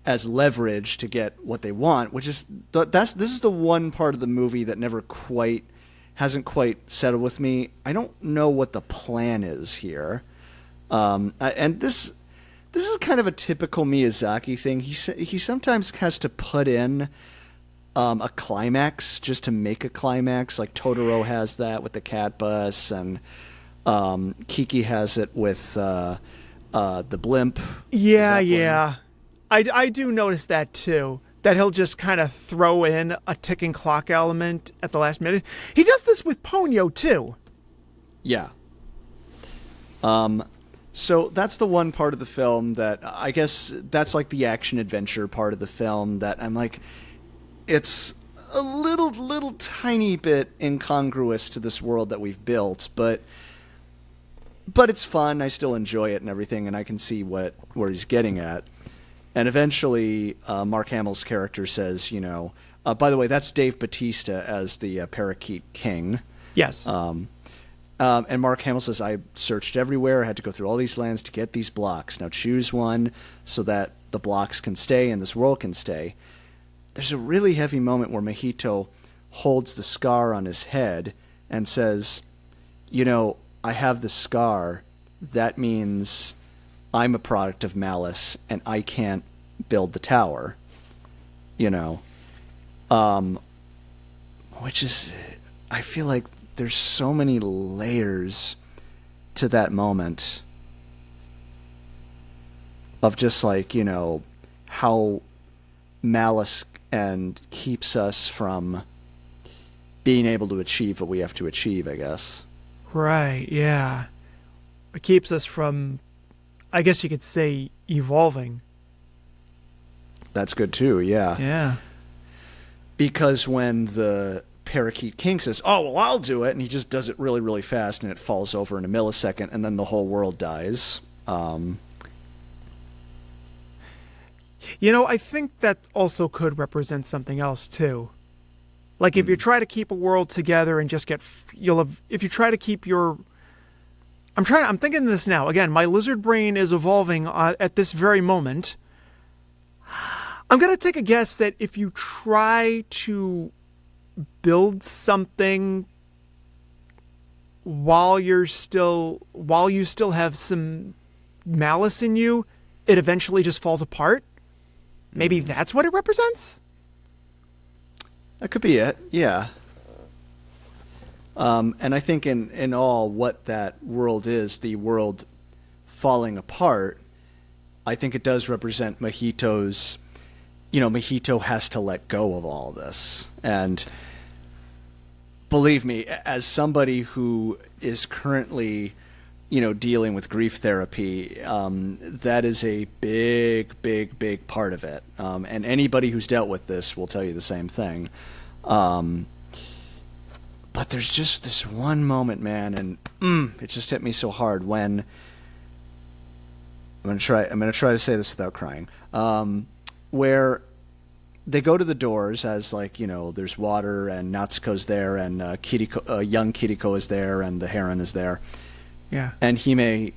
as leverage to get what they want, which is this is the one part of the movie that hasn't quite settled with me. I don't know what the plan is here, and this is kind of a typical Miyazaki thing. He sometimes has to put in a climax just to make a climax. Like Totoro has that with the cat bus, and Kiki has it with the blimp. Yeah. I do notice that too. That he'll just kind of throw in a ticking clock element at the last minute. He does this with Ponyo too. Yeah. So that's the one part of the film that I guess that's like the action adventure part of the film that I'm like, it's a little tiny bit incongruous to this world that we've built, but it's fun. I still enjoy it and everything, and I can see where he's getting at. And eventually, Mark Hamill's character says, by the way, that's Dave Bautista as the Parakeet King. Yes. And Mark Hamill says, I searched everywhere. I had to go through all these lands to get these blocks. Now choose one so that the blocks can stay and this world can stay. There's a really heavy moment where Mahito holds the scar on his head and says, I have the scar. That means I'm a product of malice and I can't build the tower. Which is, I feel like there's so many layers to that moment of just like, how malice and keeps us from being able to achieve what we have to achieve, I guess. Right, yeah. It keeps us from, I guess you could say, evolving. That's good too, yeah. Yeah. Because when the Parakeet King says, oh, well, I'll do it, and he just does it really, really fast, and it falls over in a millisecond, and then the whole world dies. I think that also could represent something else too. Like if you try to keep a world together and just if you try to keep your, I'm thinking this now. Again, my lizard brain is evolving at this very moment. I'm going to take a guess that if you try to build something while you still have some malice in you, it eventually just falls apart. Maybe that's what it represents? That could be it, yeah. And I think in all what that world is, the world falling apart, I think it does represent Mahito's, Mahito has to let go of all this. And believe me, as somebody who is currently, dealing with grief therapy, that is a big part of it. And anybody who's dealt with this will tell you the same thing. But there's just this one moment, man, and it just hit me so hard when I'm gonna try to say this without crying. Where they go to the doors as there's water and Natsuko's there and young Kiriko is there and the heron is there. Yeah. And Hime,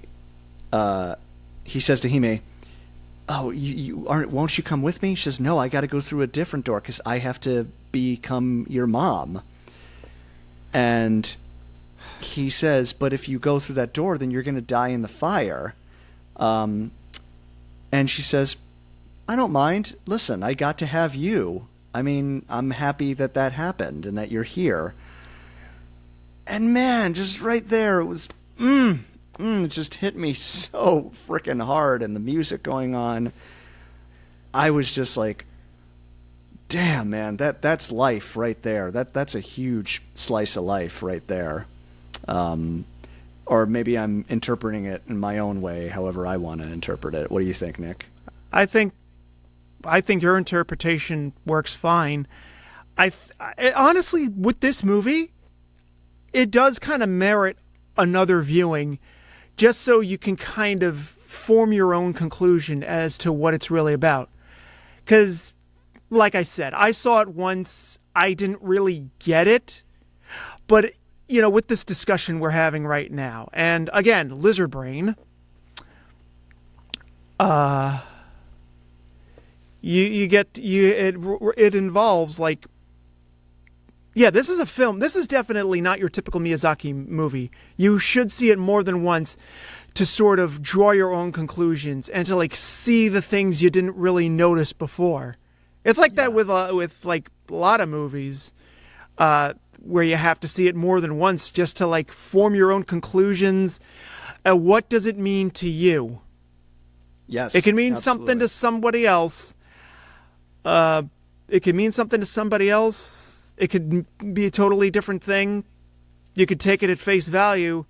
he says to Hime, "Oh, you aren't? Won't you come with me?" She says, "No, I got to go through a different door because I have to become your mom." And he says, "But if you go through that door, then you're going to die in the fire." And she says, "I don't mind. Listen, I got to have you. I mean, I'm happy that happened and that you're here." And man, just right there, it was, it just hit me so freaking hard. And the music going on, I was just like, damn, man, that's life right there. That's a huge slice of life right there. Or maybe I'm interpreting it in my own way, however I want to interpret it. What do you think, Nick? I think I think your interpretation works fine. Honestly, with this movie, it does kind of merit another viewing, just so you can kind of form your own conclusion as to what it's really about. Because, like I said, I saw it once. I didn't really get it. But, with this discussion we're having right now, and again, lizard brain, it involves, like, yeah, this is a film. This is definitely not your typical Miyazaki movie. You should see it more than once to sort of draw your own conclusions and to, like, see the things you didn't really notice before. It's like that with like a lot of movies, where you have to see it more than once just to, like, form your own conclusions. What does it mean to you? Yes, it can mean absolutely. something to somebody else. It could mean something to somebody else. It could be a totally different thing. You could take it at face value,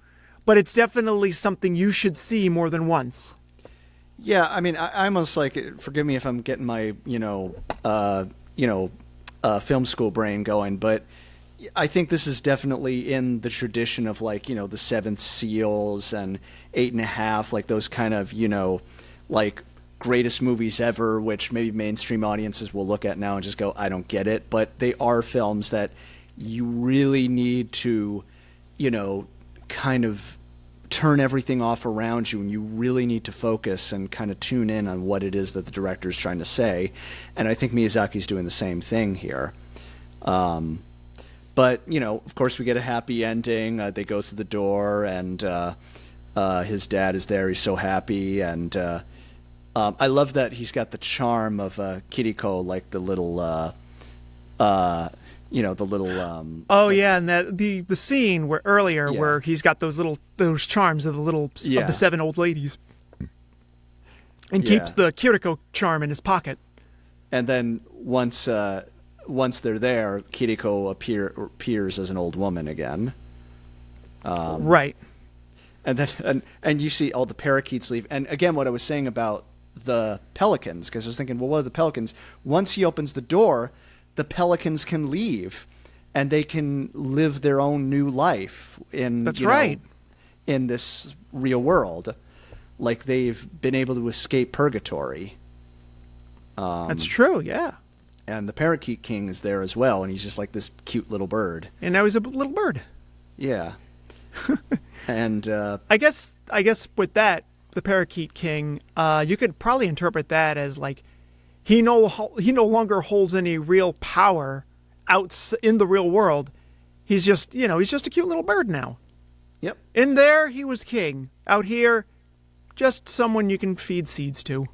but it's definitely something you should see more than once. Yeah, I mean, I almost like, forgive me if I'm getting my, film school brain going, but I think this is definitely in the tradition of, like, the Seventh Seals and 8.5, like those kind of, like, greatest movies ever, which maybe mainstream audiences will look at now and just go, I don't get it. But they are films that you really need to, kind of turn everything off around you, and you really need to focus and kind of tune in on what it is that the director is trying to say. And I think Miyazaki's doing the same thing here. But, of course, we get a happy ending. They go through the door, and his dad is there. He's so happy, and I love that he's got the charm of Kiriko, like the little, the little. Yeah, and the scene where he's got those charms of of the 7 old ladies, and keeps the Kiriko charm in his pocket. And then once they're there, Kiriko appears as an old woman again. Right. And then and you see all the parakeets leave. And again, what I was saying about the pelicans, because I was thinking, well, what are the pelicans? Once he opens the door, the pelicans can leave, and they can live their own new life in in this real world, like they've been able to escape purgatory. That's true, yeah. And the parakeet king is there as well, and he's just like this cute little bird. And now he's a little bird. Yeah. And I guess with that, the parakeet king, you could probably interpret that as, like, he no longer holds any real power out in the real world. He's just a cute little bird now. Yep. In there, he was king. Out here, just someone you can feed seeds to.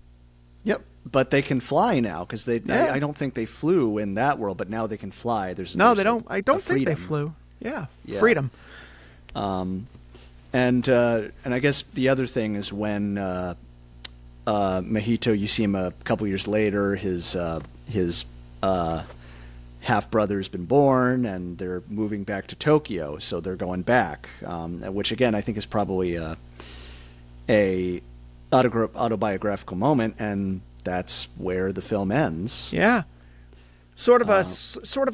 Yep. But they can fly now, because I don't think they flew in that world, but now they can fly. They don't. I don't think they flew. Yeah. Freedom. And I guess the other thing is when Mahito, you see him a couple years later, his half brother's been born, and they're moving back to Tokyo, so they're going back, which again I think is probably a autobiographical moment, and that's where the film ends. Yeah, sort of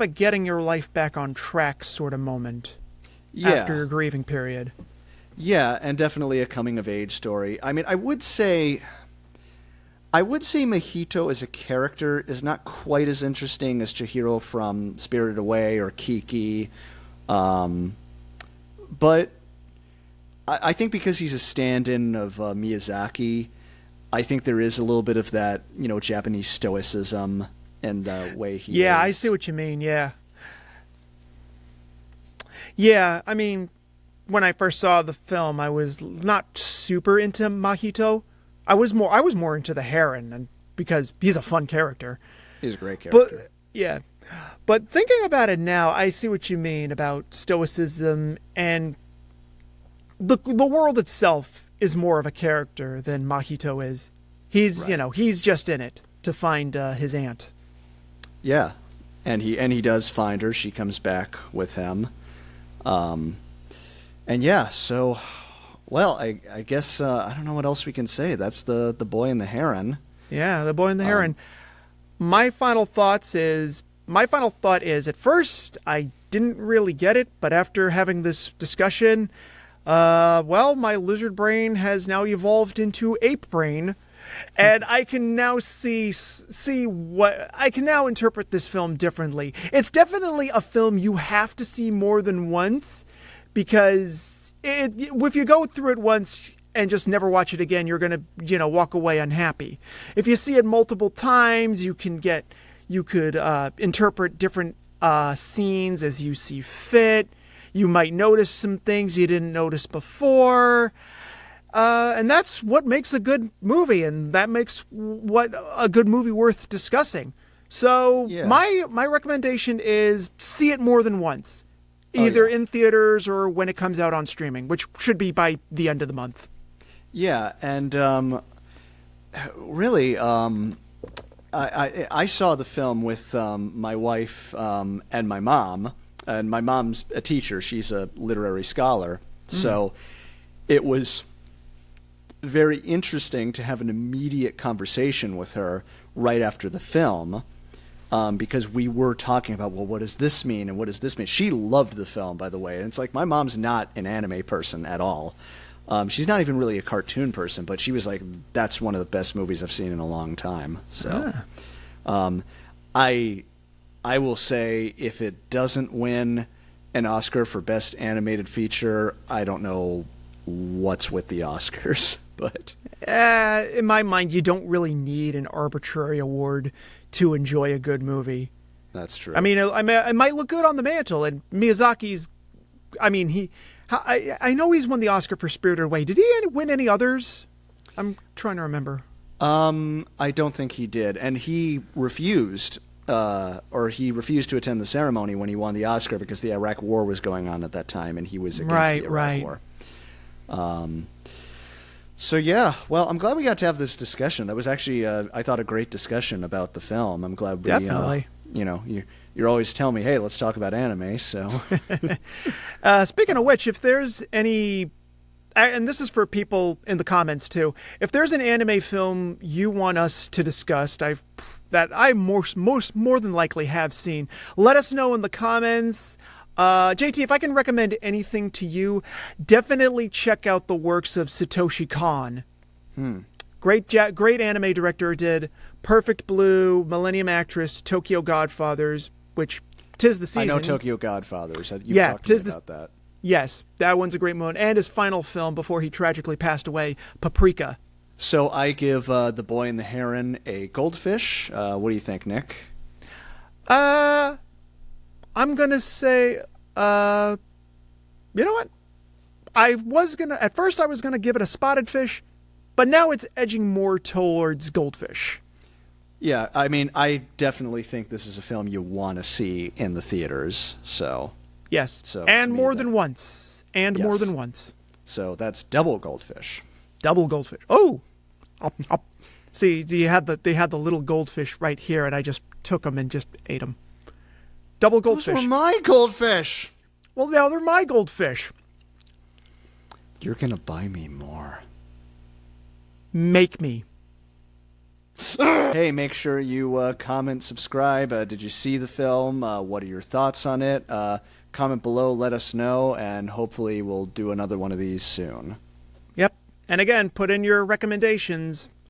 a getting your life back on track sort of moment. Yeah. After your grieving period. Yeah, and definitely a coming-of-age story. I mean, I would say Mahito as a character is not quite as interesting as Chihiro from Spirited Away or Kiki. But I think because he's a stand-in of Miyazaki, I think there is a little bit of that, Japanese stoicism and the way he is. Yeah, I see what you mean, yeah. Yeah, I mean, when I first saw the film, I was not super into Mahito. I was more into the Heron, and because he's a fun character. He's a great character. But thinking about it now, I see what you mean about stoicism, and the world itself is more of a character than Mahito is. He's he's just in it to find his aunt. Yeah, and he does find her. She comes back with him. And yeah, so, well, I guess I don't know what else we can say. That's the Boy and the Heron. Yeah, the Boy and the Heron. my final thought is at first I didn't really get it, but after having this discussion, my lizard brain has now evolved into ape brain, and I can now I can now interpret this film differently. It's definitely a film you have to see more than once, because if you go through it once and just never watch it again, you're going to, walk away unhappy. If you see it multiple times, you could interpret different scenes as you see fit. You might notice some things you didn't notice before. And that's what makes a good movie, and that makes what a good movie worth discussing. So my recommendation is see it more than once, either in theaters or when it comes out on streaming, which should be by the end of the month. Yeah, and really, I saw the film with my wife and my mom. And my mom's a teacher. She's a literary scholar. So it was very interesting to have an immediate conversation with her right after the film, because we were talking about, well, what does this mean and what does this mean? She loved the film, by the way. And it's like, my mom's not an anime person at all. She's not even really a cartoon person, but she was like, that's one of the best movies I've seen in a long time. So I will say, if it doesn't win an Oscar for Best Animated Feature, I don't know what's with the Oscars. But in my mind, you don't really need an arbitrary award to enjoy a good movie. That's true. I mean, it might look good on the mantle, and Miyazaki's, I know he's won the Oscar for Spirited Away. Did he win any others? I'm trying to remember. I don't think he did, and he refused to attend the ceremony when he won the Oscar because the Iraq War was going on at that time, and he was against the Iraq War. So yeah, well, I'm glad we got to have this discussion. That was actually, I thought, a great discussion about the film. I'm glad we, definitely. You're always telling me, hey, let's talk about anime. So, speaking of which, if there's any, and this is for people in the comments too, if there's an anime film you want us to discuss, that I more than likely have seen, let us know in the comments. JT, if I can recommend anything to you, definitely check out the works of Satoshi Kon. Great anime director, did Perfect Blue, Millennium Actress, Tokyo Godfathers, which 'tis the season. I know Tokyo Godfathers. You've talked to me about that. Yes, that one's a great one. And his final film before he tragically passed away, Paprika. So I give The Boy and the Heron a goldfish. What do you think, Nick? I'm going to say, you know what? At first I was going to give it a spotted fish, but now it's edging more towards goldfish. Yeah, I mean, I definitely think this is a film you want to see in the theaters, so. Yes, so and more than once. And more than once. So that's double goldfish. Double goldfish. Oh! See, they had the little goldfish right here, and I just took them and just ate them. Double goldfish. Those were my goldfish. Well, now they're my goldfish. You're going to buy me more. Make me. Hey, make sure you comment, subscribe. Did you see the film? What are your thoughts on it? Comment below, let us know, and hopefully we'll do another one of these soon. Yep. And again, put in your recommendations.